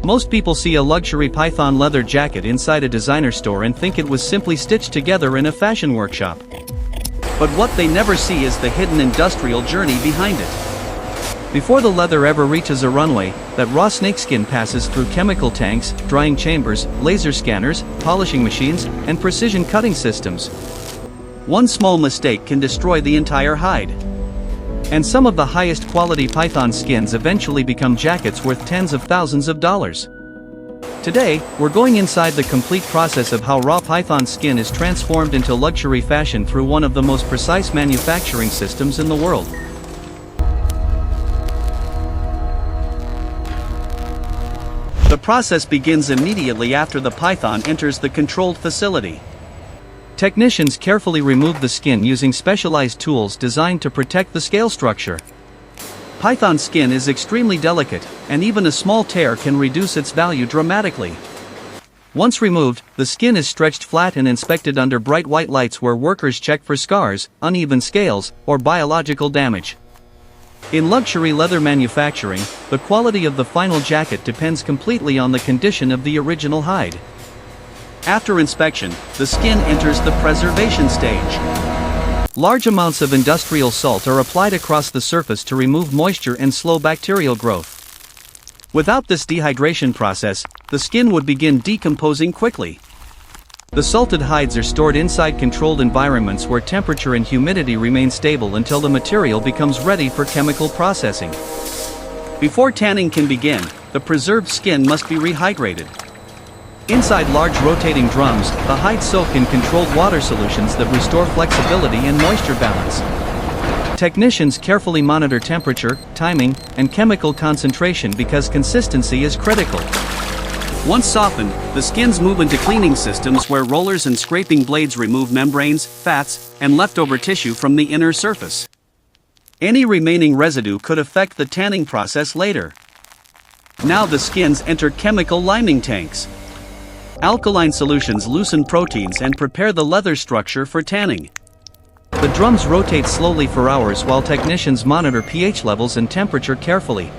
Most people see a luxury python leather jacket inside a designer store and think it was simply stitched together in a fashion workshop. But what they never see is the hidden industrial journey behind it. Before the leather ever reaches a runway, that raw snakeskin passes through chemical tanks, drying chambers, laser scanners, polishing machines, and precision cutting systems. One small mistake can destroy the entire hide. And some of the highest quality python skins eventually become jackets worth tens of thousands of dollars. Today, we're going inside the complete process of how raw python skin is transformed into luxury fashion through one of the most precise manufacturing systems in the world. The process begins immediately after the python enters the controlled facility. Technicians carefully remove the skin using specialized tools designed to protect the scale structure. Python skin is extremely delicate, and even a small tear can reduce its value dramatically. Once removed, the skin is stretched flat and inspected under bright white lights where workers check for scars, uneven scales, or biological damage. In luxury leather manufacturing, the quality of the final jacket depends completely on the condition of the original hide. After inspection, the skin enters the preservation stage. Large amounts of industrial salt are applied across the surface to remove moisture and slow bacterial growth. Without this dehydration process, the skin would begin decomposing quickly. The salted hides are stored inside controlled environments where temperature and humidity remain stable until the material becomes ready for chemical processing. Before tanning can begin, the preserved skin must be rehydrated. Inside large rotating drums, the hides soak in controlled water solutions that restore flexibility and moisture balance. Technicians carefully monitor temperature, timing, and chemical concentration because consistency is critical. Once softened, the skins move into cleaning systems where rollers and scraping blades remove membranes, fats, and leftover tissue from the inner surface. Any remaining residue could affect the tanning process later. Now the skins enter chemical liming tanks. Alkaline solutions loosen proteins and prepare the leather structure for tanning. The drums rotate slowly for hours while technicians monitor pH levels and temperature carefully.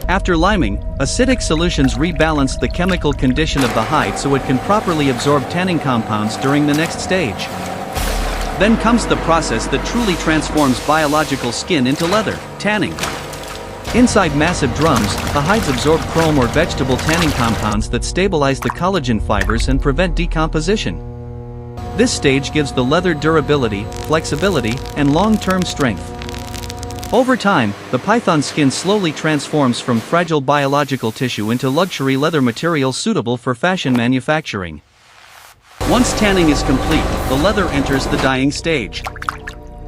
After liming, acidic solutions rebalance the chemical condition of the hide so it can properly absorb tanning compounds during the next stage. Then comes the process that truly transforms biological skin into leather, tanning. Inside massive drums, the hides absorb chrome or vegetable tanning compounds that stabilize the collagen fibers and prevent decomposition. This stage gives the leather durability, flexibility, and long-term strength. Over time, the python skin slowly transforms from fragile biological tissue into luxury leather material suitable for fashion manufacturing. Once tanning is complete, the leather enters the dyeing stage.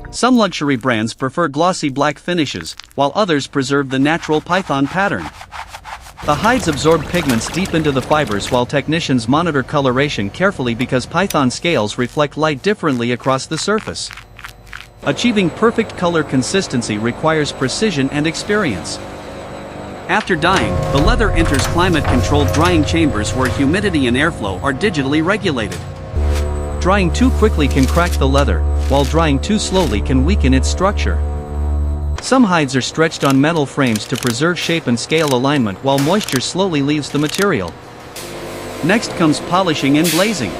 Some luxury brands prefer glossy black finishes, while others preserve the natural python pattern. The hides absorb pigments deep into the fibers while technicians monitor coloration carefully because python scales reflect light differently across the surface. Achieving perfect color consistency requires precision and experience. After dyeing, the leather enters climate-controlled drying chambers where humidity and airflow are digitally regulated. Drying too quickly can crack the leather, while drying too slowly can weaken its structure. Some hides are stretched on metal frames to preserve shape and scale alignment while moisture slowly leaves the material. Next comes polishing and glazing.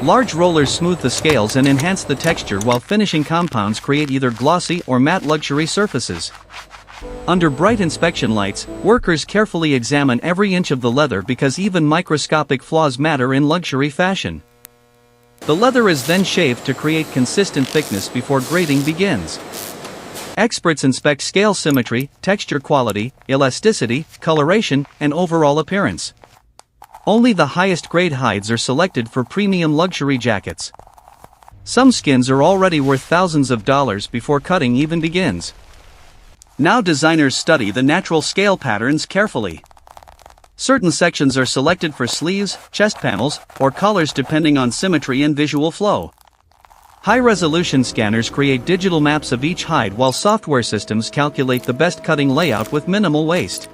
Large rollers smooth the scales and enhance the texture while finishing compounds create either glossy or matte luxury surfaces. Under bright inspection lights, workers carefully examine every inch of the leather because even microscopic flaws matter in luxury fashion. The leather is then shaved to create consistent thickness before grading begins. Experts inspect scale symmetry, texture quality, elasticity, coloration, and overall appearance. Only the highest grade hides are selected for premium luxury jackets. Some skins are already worth thousands of dollars before cutting even begins. Now designers study the natural scale patterns carefully. Certain sections are selected for sleeves, chest panels, or collars depending on symmetry and visual flow. High-resolution scanners create digital maps of each hide while software systems calculate the best cutting layout with minimal waste.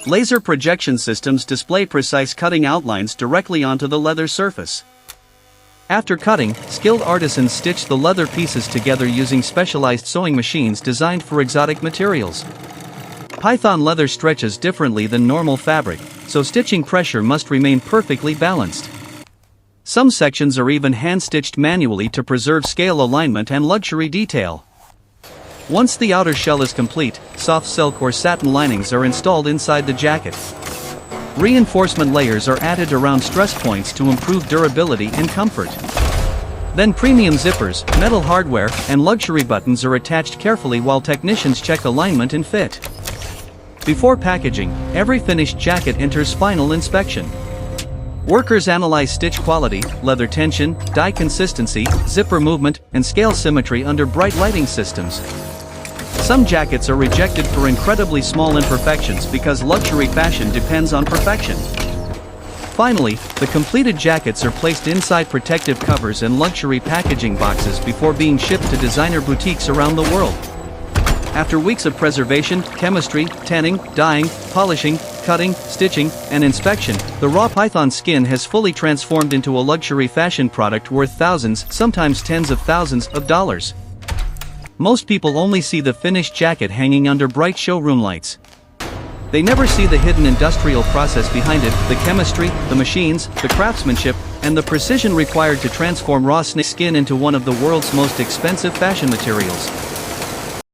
Laser projection systems display precise cutting outlines directly onto the leather surface. After cutting, skilled artisans stitch the leather pieces together using specialized sewing machines designed for exotic materials. Python leather stretches differently than normal fabric, so stitching pressure must remain perfectly balanced. Some sections are even hand-stitched manually to preserve scale alignment and luxury detail. Once the outer shell is complete, soft silk or satin linings are installed inside the jacket. Reinforcement layers are added around stress points to improve durability and comfort. Then premium zippers, metal hardware, and luxury buttons are attached carefully while technicians check alignment and fit. Before packaging, every finished jacket enters final inspection. Workers analyze stitch quality, leather tension, dye consistency, zipper movement, and scale symmetry under bright lighting systems. Some jackets are rejected for incredibly small imperfections because luxury fashion depends on perfection. Finally, the completed jackets are placed inside protective covers and luxury packaging boxes before being shipped to designer boutiques around the world. After weeks of preservation, chemistry, tanning, dyeing, polishing, cutting, stitching, and inspection, the raw python skin has fully transformed into a luxury fashion product worth thousands, sometimes tens of thousands of dollars. Most people only see the finished jacket hanging under bright showroom lights. They never see the hidden industrial process behind it, the chemistry, the machines, the craftsmanship, and the precision required to transform raw snake skin into one of the world's most expensive fashion materials.